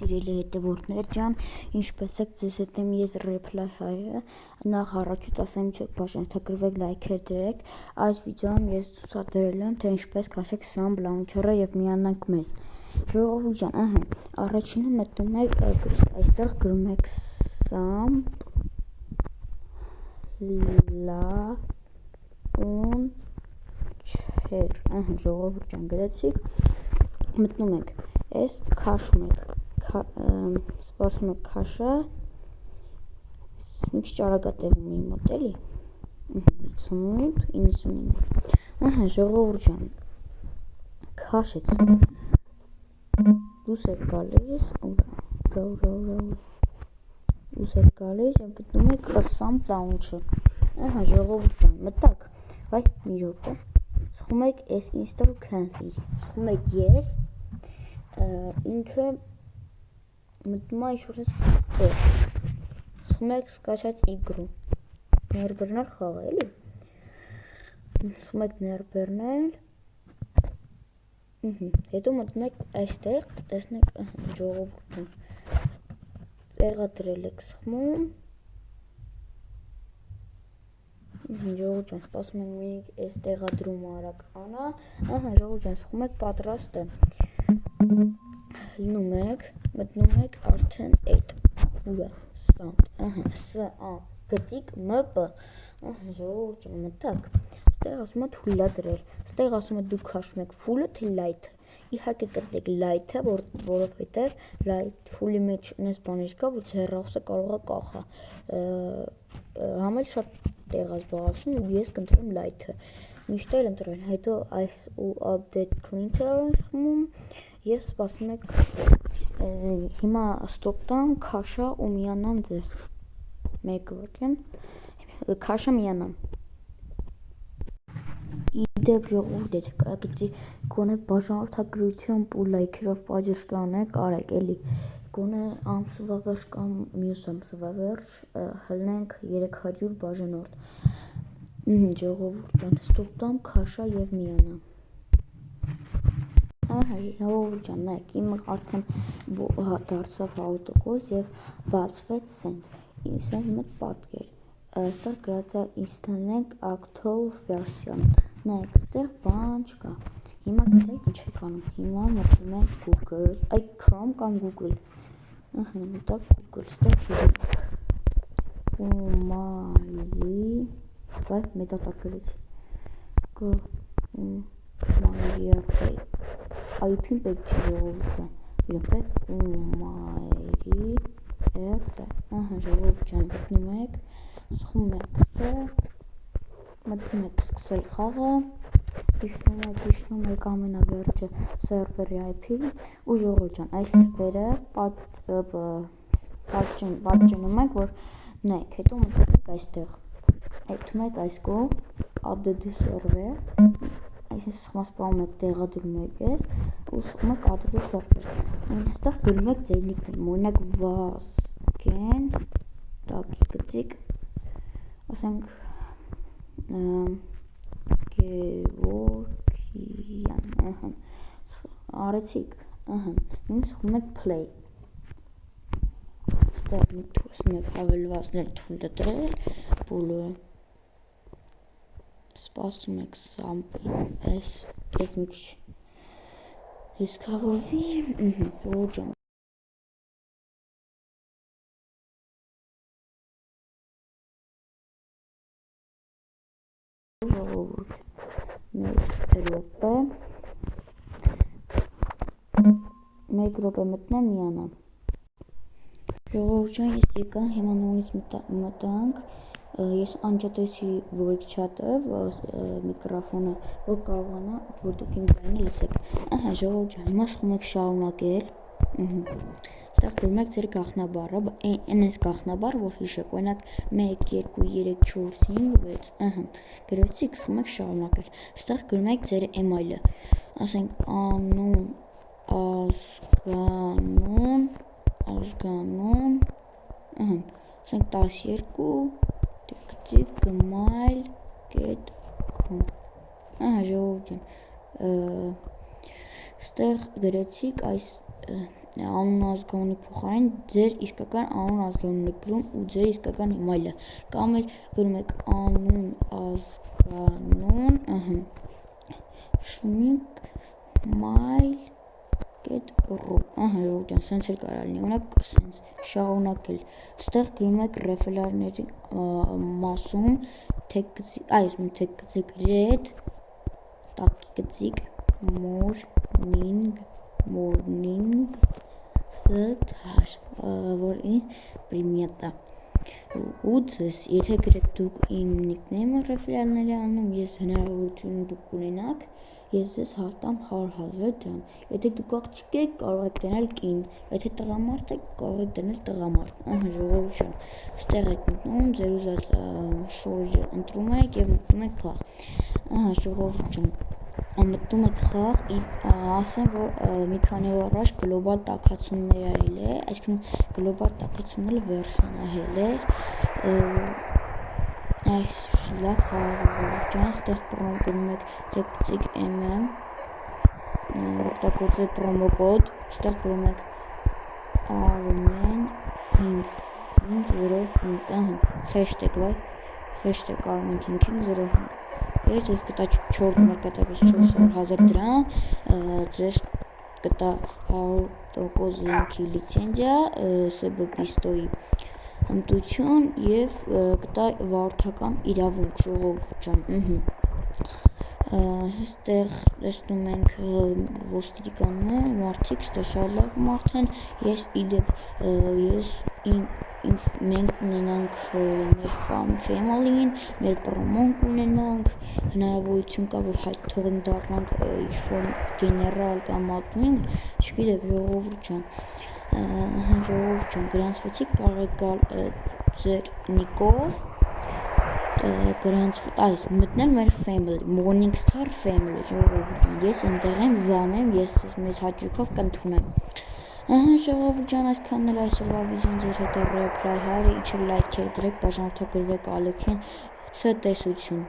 Սիրելի հետևորդներ ջան, ինչպես եք, ձեզ հետ եմ ես Reply Հայը, նախ առաջուց ասեմ չեք բաժանորդագրվեք, լայքեր դրեք, այս վիդեոում ես ցուցադրել եմ, թե ինչպես քաշեք SAMP Launcher-ը եւ միանանք մեզ։ Ժողովուրդ ջան, առաջինը մտնում եք այստեղ գրում եք SAMP Launcher, ժողովուրդ ջան, գրեցիք, մտնում եք այս քաշում եք, սպասում եք քաշա, մի քիչ արագ է տևում իմ մոտ էլի, 58-99, ժողովուրդ ջան, քաշեց, դուրս եք գալիս, դուրս եք գալիս և գտնում եք SAMP Launcher, ժողովուրդ ջան, մտաք, վայ մի րոպե, սխում եք այս install cancel, սխում եք yes, ինքը մտնում է ինչ-որ տեղ, սխում եք սկաչած իգրու, ներբեռնել խաղը, էլի, սխում եք ներբեռնել, հետո մտնում եք այստեղ, տեսնեք ժողովուրդն, տեղադրել եք սխմում, ժողովուրդ ջան, սպասում ենք մի այս տեղադրումը արագ անա, ժողովուրդ ջան, սխում եք պատրաստ է, լնում եք, մտնում եք արդեն այդ, ուր է, SAMP, S-A, գծիկ, M-P, ժողովուրդ ջան, մտակ, ստեղ ասում է թույլատրել, ստեղ ասում է դուք քաշում եք full-ը թե light-ը, իհարկե կտրեք light-ը, որովհետև light full-ի մեջ ունես բաներ կա, որ հեռախոսը կարող է կախա, համել շատ տեղ է զբաղեցնում, ես կընտրեմ light-ը, միշտ էլ ընտրել, հետո այս ու update clinter-ը սխմում և սպասում եք հիմա stop տամ, քաշա ու միանամ ձեզ, մեկը որքեն, քաշա միանամ, իդեպ ժողովուրդ եթե կարագեցի գոնե բաժանորդագրությամբ ու լայքերով պատժ կանեք, արեք էլի, գոնե ամսվա վերջ կամ մյուս ամսվա վերջ հլնենք 300 բաժանորդ, ժողովուրդ ջան, stop տամ, քաշա և միանամ, ժողովուրդ ջան, նայեք, իմ արդեն դարձավ 100% և բացվեց սենց մտ պատկեր, այստեղ գրած է installենք actual version, նայեք, ստեղ բան չկա, հիմա գիտեք ինչ եք անում, հիմա մտնում եք Google, այ Chrome կամ Google, մտավ Google, ստեղ Կումայրի, վայ, մեծատար գրեցի, Կումայրի, IP-ն պետք չի ժողովուրդ ջան, իրոք է, Կումայրի, ժողովուրդ ջան, մտնում եք, սխում եք ստեղ, մտնում եք սկսել խաղը, հիշնում եք ամենավերջը սերվերի IP-ն ու ժողովուրդ ջան, այս թվերը պատճենում եք, որ նայեք, հետո մտնում եք այստեղ, այդում եք այս կողմ, add server, այսինքն սխմասպանում եք տեղադրում եք ես, ու սխում եք add server, այստեղ գրում եք ձեր նիկնեյմը, օրինակ Վազգեն, տակի գծիկ, ասենք Գևորգյան, արեցիք, հիմա սխում եք play, ստեղ միտուսում եք հավելվածներ թույլատրել, բոլորը, սպասում եք SAMP-ի, այս մի քիչ հիսկավորվի, ժողովուրդ ջան, ժողովուրդ, մեկ րոպե մտնեմ միանամ, ժողովուրդ ջան, ես եկա, հիմա նորից մտանք, ես անջատեցի voice chat-ը, միկրոֆոնը, որ կարողանա, որ դուք իմ բանը լսեք, ժողովուրդ ջան, հիմա սխում եք շարունակել, ստեղ գրում եք ձեր գաղտնաբառը, այս գաղտնաբառը, որ հիշեք, օրինակ 1, 2, 3, 4, 5, 6, գրեցիք, սխում եք շարունակել, ստեղ գրում եք ձեր email-ը, ասենք անուն, ազգանուն, ասենք 12, gmail.com, ժողովուրդ ջան, ստեղ գրեցիք այս անուն ազգանունի փոխարեն ձեր իսկական անուն ազգանունն եք գրում ու ձեր իսկական email-ը, կամ էլ գրում եք անուն ազգանուն, schmick@mail.ru, ժողովուրդ ջան, սենց էլ կարող լինի, օրինակ սենց շարունակել, ստեղ գրում եք ռեֆերալների մասում թեթ գծիկ red տակի գծիկ morning star, որին պրիմիատա ու ձեզ, եթե գրեք դուք իմ նիկնեյմը ռեֆերալների անում, ես հնարավորություն դուք կունենաք, ես ձեզ հատամ 100,000 դրամ, եթե դուք աղջիկ եք, կարող եք դնել կին, եթե տղամարդ եք, կարող եք դնել տղամարդ, ժողովուրդ ջան, ստեղ եք մտնում, ձեր ուզած շորժը ընտրում եք և մտնում եք խաղ, ժողովուրդ ջան, մտնում եք խաղ, ասեմ, որ մի քանի օր առաջ գլոբալ տաքացումներ այլ է, այսքան գլոբալ տաքացումները վերջանահել էր, այս լավ խաղաղ ջան, ստեղ գրում եք տեքտիկ MM, օգտագործել պրոմոկոդ, ստեղ գրում եք Armen 505, hashtag Armen 505, ես ձեզ կտա 4 մարկատակից 400,000 դրամ, ձեզ կտա 100% զենքի լիցենզիա, SBBISTO-ի հմտություն և կտա վարորդական իրավունք, ժողովուրդ ջան, Այստեղ տեսնում ենք ոստիկանները, մարդիկ, ստեղ շատ լավ մարդ են, մենք ունենանք մեր ֆամիլին, մեր պրոմոն կունենանք, հնարավորություն կա, որ թողին դառնանք ինչ-որ գեներալ կամ ադմին, չգիտեք ժողովուրդ ջան, գրանցվեցիք, կարող եք գալ ձեր նիկով, մտնել մեր family, Morning Star Family, ժողովուրդ ջան, ես ընդեղ եմ, զամ եմ, ես մեծ հաճույքով կընդունեմ, ժողովուրդ ջան, այսքանն էլ այսօրվա վիդեոն ձեր հետ է, ռեփլայ հարը, իջեք լայքեր դրեք, բաժանորդագրվեք Ալեքին, ցտեսություն։